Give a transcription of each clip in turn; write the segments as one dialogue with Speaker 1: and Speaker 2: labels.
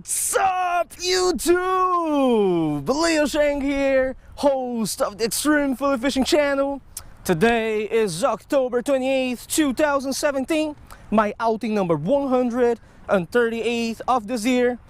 Speaker 1: What's up, YouTube? Leo Sheng here, host of the Extreme Fly Fishing channel. Today is October 28th, 2017, my outing number 138 of this year.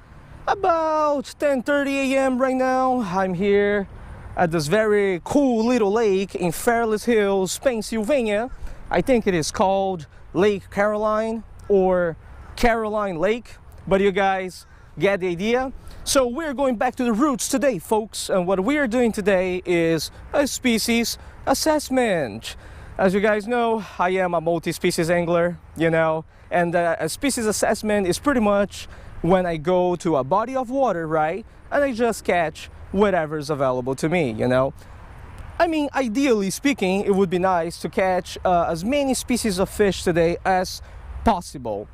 Speaker 1: About 10:30 a.m. right now. I'm here at this very cool little lake in Fairless Hills, Pennsylvania. I think it is called Lake Caroline or Caroline Lake, but you guys get the idea. So we're going back to the roots today, folks, and what we are doing today is a species assessment. As you guys know, I am a multi-species angler, and a species assessment is pretty much when I go to a body of water, right, and I just catch whatever's available to me, I mean, ideally speaking, it would be nice to catch as many species of fish today as possible.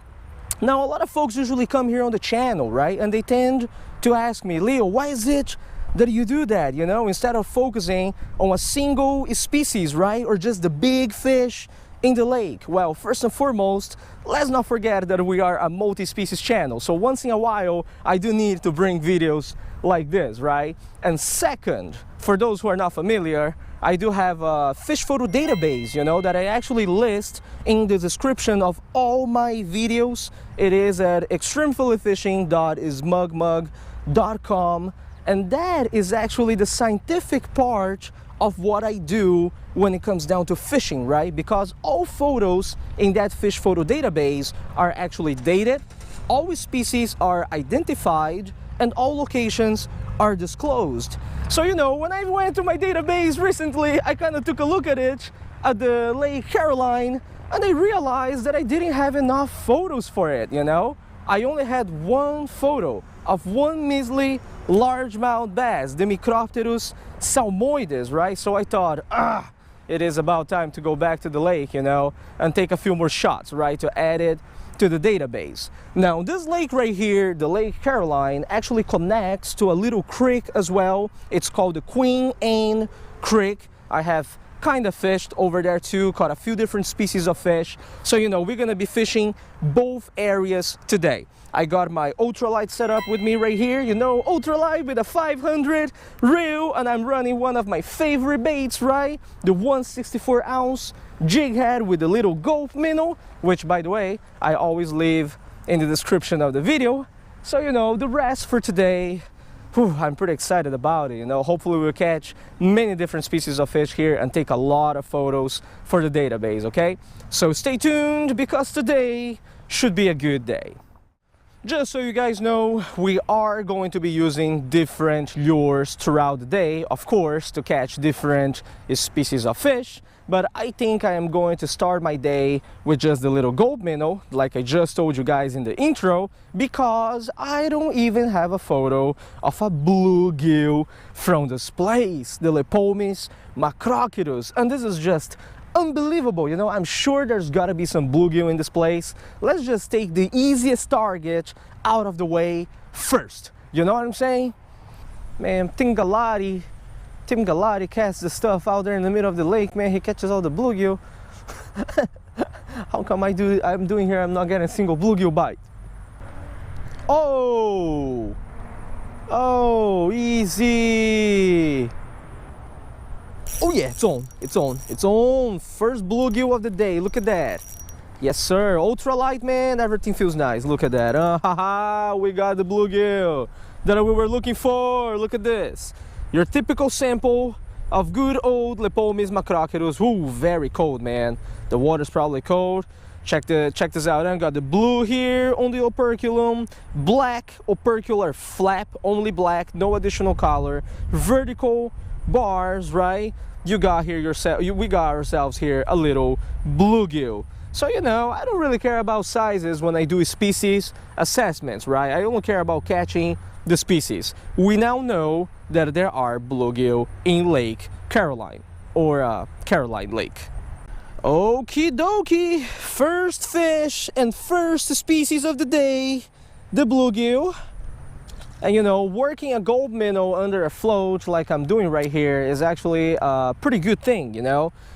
Speaker 1: Now, a lot of folks usually come here on the channel, right? And they tend to ask me, Leo, why is it that you do that, instead of focusing on a single species, right? Or just the big fish in the lake? Well, first and foremost, let's not forget that we are a multi-species channel. So once in a while, I do need to bring videos like this, right? And second, for those who are not familiar, I do have a fish photo database, that I actually list in the description of all my videos. It is at extremefishing.smugmug.com, and that is actually the scientific part of what I do when it comes down to fishing, right? Because all photos in that fish photo database are actually dated, all species are identified, and all locations are disclosed. So, when I went to my database recently, I kind of took a look at it, at the Lake Caroline, and I realized that I didn't have enough photos for it, I only had one photo of one measly largemouth bass, the Micropterus salmoides, right? So I thought, it is about time to go back to the lake, and take a few more shots, right, to add it to the database. Now, this lake right here, the Lake Caroline, actually connects to a little creek as well. It's called the Queen Anne Creek. I have kind of fished over there too, caught a few different species of fish. So, we're gonna be fishing both areas today. I got my ultralight set up with me right here, ultralight with a 500 reel, and I'm running one of my favorite baits, right? The 164 ounce jig head with the little gulp minnow, which, by the way, I always leave in the description of the video. So, the rest for today, I'm pretty excited about it, Hopefully we'll catch many different species of fish here and take a lot of photos for the database, okay? So stay tuned, because today should be a good day. Just so you guys know, we are going to be using different lures throughout the day, of course, to catch different species of fish. But I think I am going to start my day with just the little gulp minnow, like I just told you guys in the intro, because I don't even have a photo of a bluegill from this place, the Lepomis macrochirus, and this is just unbelievable, I'm sure there's gotta be some bluegill in this place. Let's just take the easiest target out of the way first, you know what I'm saying? Man, Tim Galati casts the stuff out there in the middle of the lake, man. He catches all the bluegill. How come I'm doing here, I'm not getting a single bluegill bite? Oh, easy. Oh yeah, it's on. First bluegill of the day, look at that. Yes sir, ultralight, man, everything feels nice. Look at that, we got the bluegill that we were looking for. Look at this. Your typical sample of good old Lepomis macrochirus. Ooh, very cold, man. The water's probably cold. Check this out. I got the blue here on the operculum, black opercular flap, only black, no additional color, vertical bars, right? We got ourselves here a little bluegill. So, I don't really care about sizes when I do species assessments, right? I only care about catching the species. We now know that there are bluegill in Lake Caroline, or Caroline Lake. Okie dokie, first fish and first species of the day, the bluegill. And working a gulp minnow under a float like I'm doing right here is actually a pretty good thing,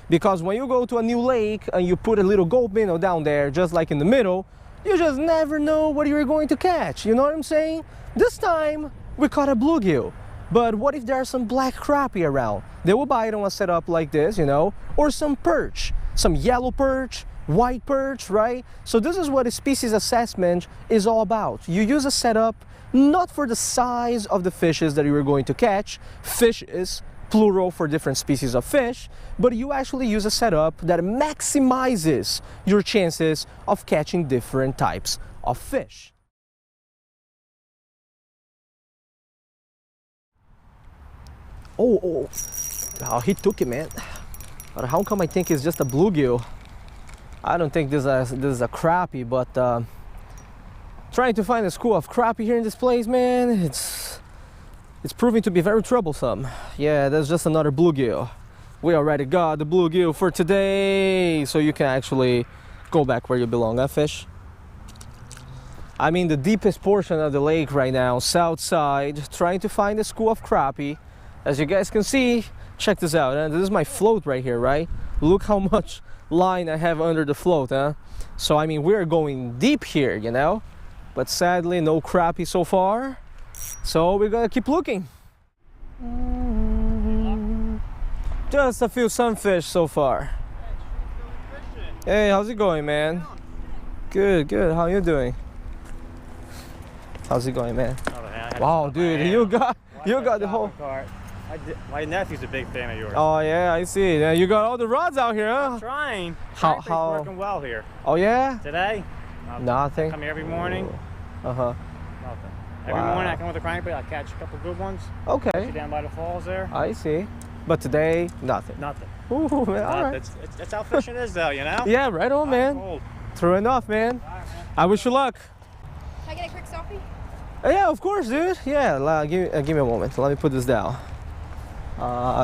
Speaker 1: because when you go to a new lake and you put a little gulp minnow down there, just like in the middle, You just never know what you're going to catch, you know what I'm saying? This time, we caught a bluegill. But what if there are some black crappie around? They will bite on a setup like this, you know, or some perch, some yellow perch, white perch, right? So this is what a species assessment is all about. You use a setup not for the size of the fishes that you are going to catch, fishes, plural for different species of fish, but you actually use a setup that maximizes your chances of catching different types of fish. Oh, he took it, man. But how come I think it's just a bluegill? I don't think this is a crappie, but trying to find a school of crappie here in this place, man, it's proving to be very troublesome. Yeah, that's just another bluegill. We already got the bluegill for today, so you can actually go back where you belong, huh, fish? I'm in the deepest portion of the lake right now, south side, trying to find a school of crappie. As you guys can see, check this out, huh? This is my float right here, right? Look how much line I have under the float, huh? So I mean, we're going deep here, you know, but sadly no crappie so far, so we're gonna keep looking. Just a few sunfish so far. Hey, how's it going, man? Good. How you doing? How's it going, man? Wow, dude, you got the whole
Speaker 2: My nephew's a big fan of yours.
Speaker 1: Oh yeah, I see. Yeah, you got all the rods out here, huh?
Speaker 2: I'm trying.
Speaker 1: How
Speaker 2: working well here.
Speaker 1: Oh yeah?
Speaker 2: Today?
Speaker 1: Nothing.
Speaker 2: I come here every morning.
Speaker 1: Uh-huh.
Speaker 2: Nothing. Every morning I come with a crankbait, I catch a couple good ones.
Speaker 1: Okay.
Speaker 2: Down by the falls there.
Speaker 1: I see. But today, nothing.
Speaker 2: Nothing.
Speaker 1: Ooh, man, all right.
Speaker 2: That's how fishing is though, you know?
Speaker 1: Yeah, right on, man.
Speaker 2: Cold.
Speaker 1: True enough, man.
Speaker 2: All right, man.
Speaker 1: I wish you luck.
Speaker 3: Can I get a quick selfie?
Speaker 1: Yeah, of course, dude. Yeah, give me a moment. Let me put this down.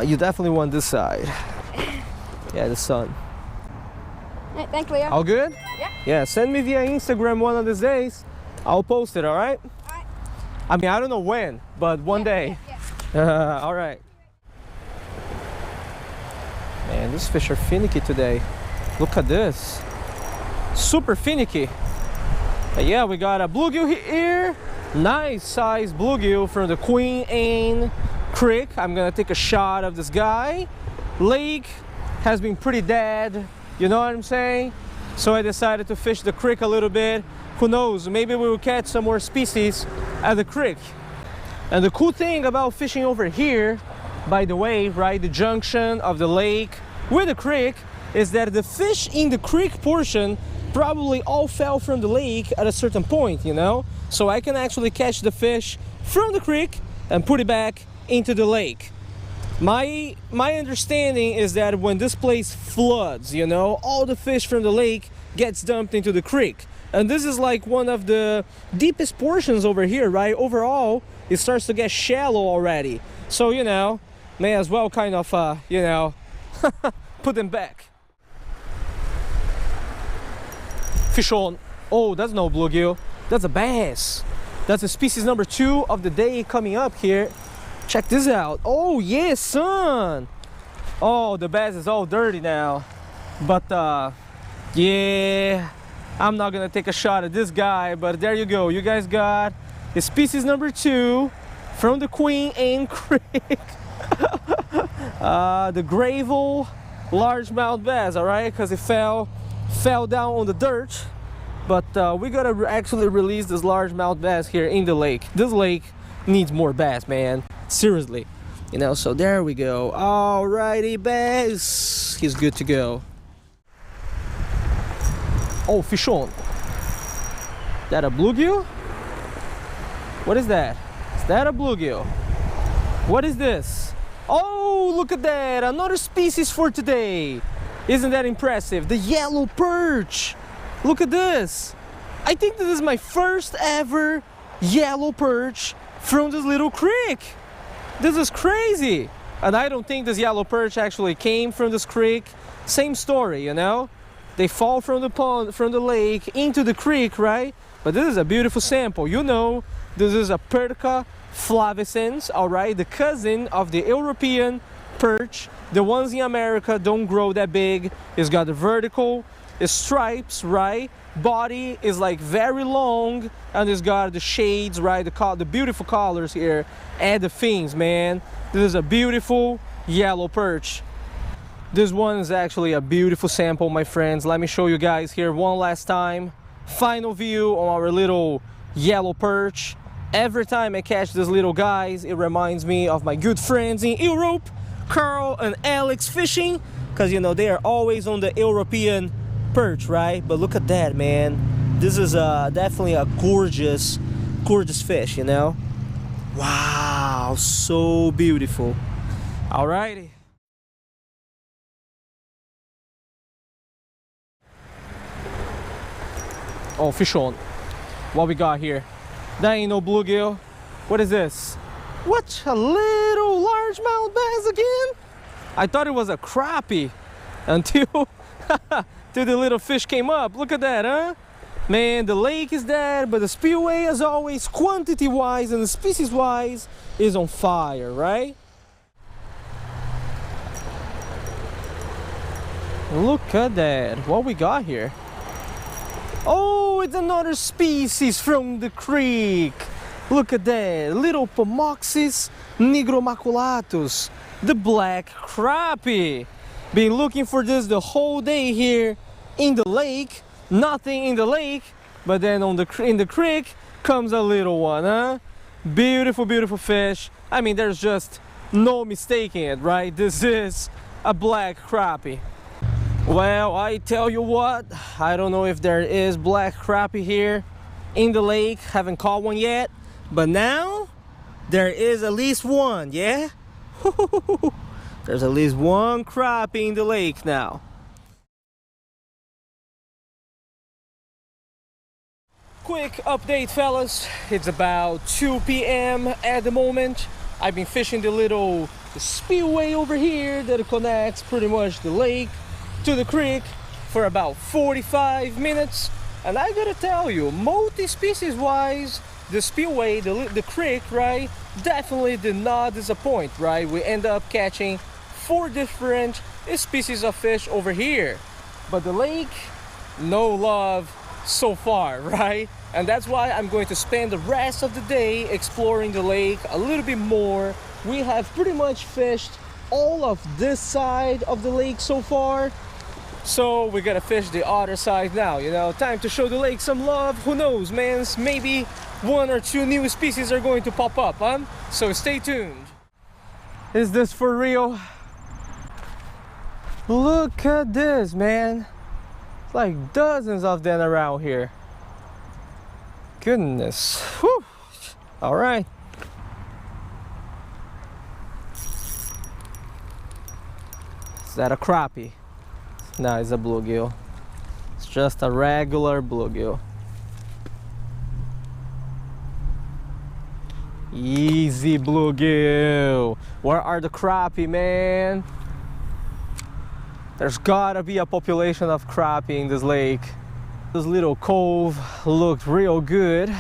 Speaker 1: You definitely want this side. Yeah, the sun.
Speaker 3: Hey, thanks, Leo.
Speaker 1: All good?
Speaker 3: Yeah.
Speaker 1: Yeah, send me via Instagram one of these days. I'll post it, all right?
Speaker 3: All right.
Speaker 1: I mean, I don't know when, but one day.
Speaker 3: Yeah.
Speaker 1: All right. Man, these fish are finicky today. Look at this. Super finicky. But yeah, we got a bluegill here. Nice size bluegill from the Queen Anne Creek. I'm gonna take a shot of this guy. Lake has been pretty dead, you know what I'm saying? So I decided to fish the creek a little bit. Who knows, maybe we will catch some more species at the creek. And the cool thing about fishing over here, by the way, right, the junction of the lake with the creek, is that the fish in the creek portion probably all fell from the lake at a certain point, you know? So I can actually catch the fish from the creek and put it back into the lake. My understanding is that when this place floods, you know, all the fish from the lake gets dumped into the creek. And this is like one of the deepest portions over here, right? Overall, it starts to get shallow already. So, you know, may as well kind of, you know, put them back. Fish on. Oh, that's no bluegill. That's a bass. That's a species number 2 of the day coming up here. Check this out. Oh, yeah, son. Oh, the bass is all dirty now. But, yeah, I'm not gonna take a shot at this guy, but there you go. You guys got the species number 2 from the Queen Anne Creek. The gravel largemouth bass, all right? Because it fell down on the dirt. But we gotta actually release this largemouth bass here in the lake. This lake needs more bass, man. Seriously, you know. So there we go. Alrighty, bass. He's good to go. Oh, fish on. That a bluegill? What is that? Is that a bluegill? What is this? Oh, look at that! Another species for today. Isn't that impressive? The yellow perch. Look at this. I think this is my first ever yellow perch from this little creek. This is crazy. And I don't think this yellow perch actually came from this creek. Same story, you know? They fall from the pond, from the lake into the creek, right? But this is a beautiful sample. You know, this is a Perca flavescens, all right? The cousin of the European perch. The ones in America don't grow that big. It's got the vertical stripes, right? Body is like very long, and it's got the shades, right? The beautiful colors here, and the fins, man. This is a beautiful yellow perch. This one is actually a beautiful sample, my friends. Let me show you guys here one last time. Final view on our little yellow perch. Every time I catch these little guys, it reminds me of my good friends in Europe, Carl and Alex fishing, because you know they are always on the European perch, right? But look at that, man. This is definitely a gorgeous fish, you know. Wow, so beautiful. Alrighty. Oh, fish on. What we got here? That ain't no bluegill. What is this? What? A little largemouth bass again? I thought it was a crappie until till the little fish came up. Look at that, huh? Man, the lake is dead, but the spillway, as always, quantity-wise and species-wise, is on fire, right? Look at that. What we got here? Oh, it's another species from the creek. Look at that. Little Pomoxis nigromaculatus, the black crappie. Been looking for this the whole day here in the lake. Nothing in the lake, but then in the creek comes a little one, huh? Beautiful, beautiful fish. I mean, there's just no mistaking it, right? This is a black crappie. Well, I tell you what, I don't know if there is black crappie here in the lake. Haven't caught one yet, but now there is at least one, yeah? There's at least one crappie in the lake now. Quick update, fellas. It's about 2 p.m. at the moment. I've been fishing the little spillway over here that connects pretty much the lake to the creek for about 45 minutes, and I gotta tell you, multi-species wise, the spillway, the creek, right, definitely did not disappoint, right? We end up catching 4 different species of fish over here, but the lake, no love so far, right? And that's why I'm going to spend the rest of the day exploring the lake a little bit more. We have pretty much fished all of this side of the lake so far, so we gotta fish the other side now, you know. Time to show the lake some love. Who knows, man, maybe 1 or 2 new species are going to pop up, huh? So stay tuned. Is this for real? Look at this, man. It's like dozens of them around here. Goodness. Whew. All right. Is that a crappie? No, it's a bluegill. It's just a regular bluegill. Easy bluegill. Where are the crappie, man? There's gotta be a population of crappie in this lake. This little cove looked real good.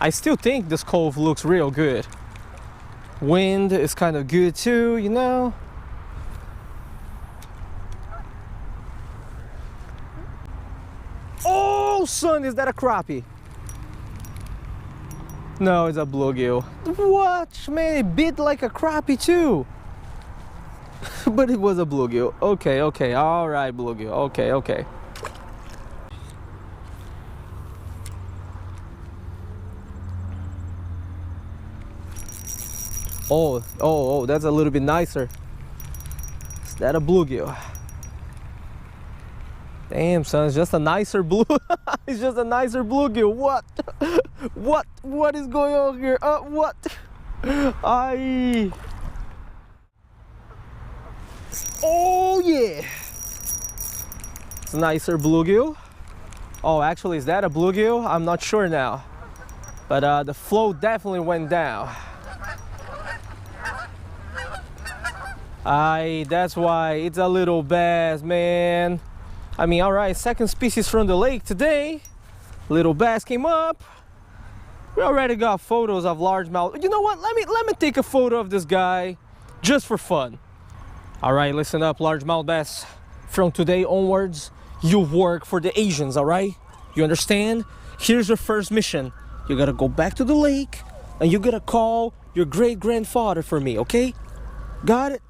Speaker 1: I still think this cove looks real good. Wind is kind of good too, you know. Oh, son, is that a crappie? No, it's a bluegill. What, man? It bit like a crappie too. But it was a bluegill. Okay, okay, all right, bluegill. Okay, okay. Oh, that's a little bit nicer. Is that a bluegill? Damn, son, it's just a nicer blue. It's just a nicer bluegill. What? What is going on here? What? Oh yeah, it's a nicer bluegill. Oh, actually, is that a bluegill? I'm not sure now, but the flow definitely went down. That's why it's a little bass, man. I mean, all right, second species from the lake today. Little bass came up. We already got photos of largemouth. You know what? Let me take a photo of this guy just for fun. All right, listen up, largemouth bass. From today onwards, you work for the Asians, all right? You understand? Here's your first mission. You gotta go back to the lake and you gotta call your great-grandfather for me, okay? Got it?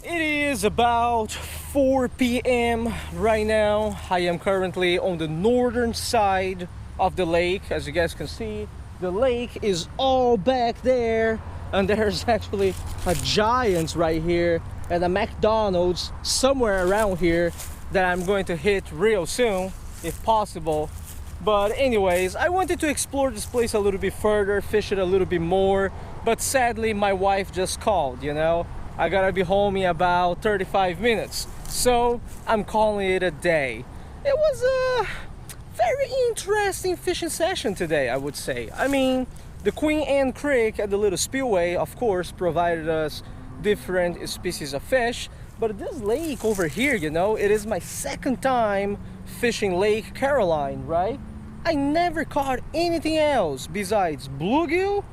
Speaker 1: It is about 4 p.m. right now. I am currently on the northern side of the lake. As you guys can see, the lake is all back there, and there's actually a Giants right here and a McDonald's somewhere around here that I'm going to hit real soon, if possible. But anyways, I wanted to explore this place a little bit further, fish it a little bit more, but sadly my wife just called, you know. I gotta be home in about 35 minutes, so I'm calling it a day. It was a very interesting fishing session today, I would say. I mean, the Queen Anne Creek at the little spillway, of course, provided us different species of fish, but this lake over here, you know, it is my second time fishing Lake Caroline, right? I never caught anything else besides bluegill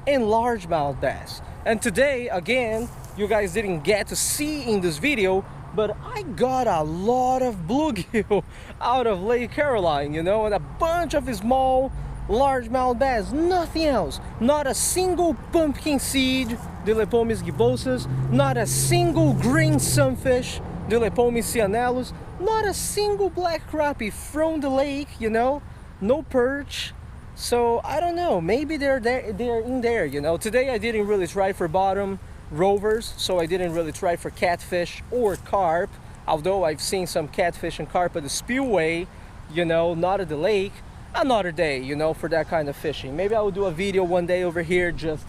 Speaker 1: and largemouth bass. And today, again, you guys didn't get to see in this video, but I got a lot of bluegill out of Lake Caroline, you know, and a bunch of small largemouth bass, nothing else. Not a single pumpkin seed, the Lepomis gibbosas, not a single green sunfish, the Lepomis cyanellus, not a single black crappie from the lake, you know, no perch. So I don't know, maybe they're in there, you know. Today I didn't really try for bottom rovers, so I didn't really try for catfish or carp, although I've seen some catfish and carp at the spillway, you know, not at the lake. Another day, you know, for that kind of fishing. Maybe I will do a video one day over here just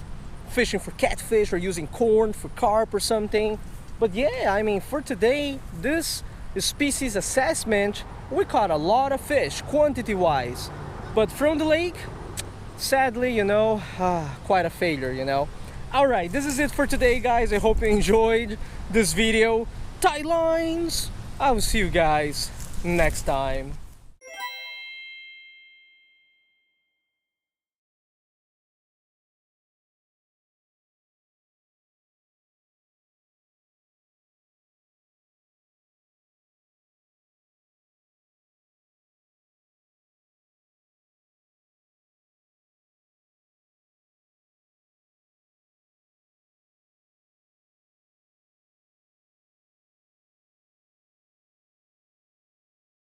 Speaker 1: fishing for catfish or using corn for carp or something. But yeah, I mean, for today, this species assessment, we caught a lot of fish quantity wise, but from the lake, sadly, you know, quite a failure, you know. All right, this is it for today, guys. I hope you enjoyed this video. Tight lines. I will see you guys next time.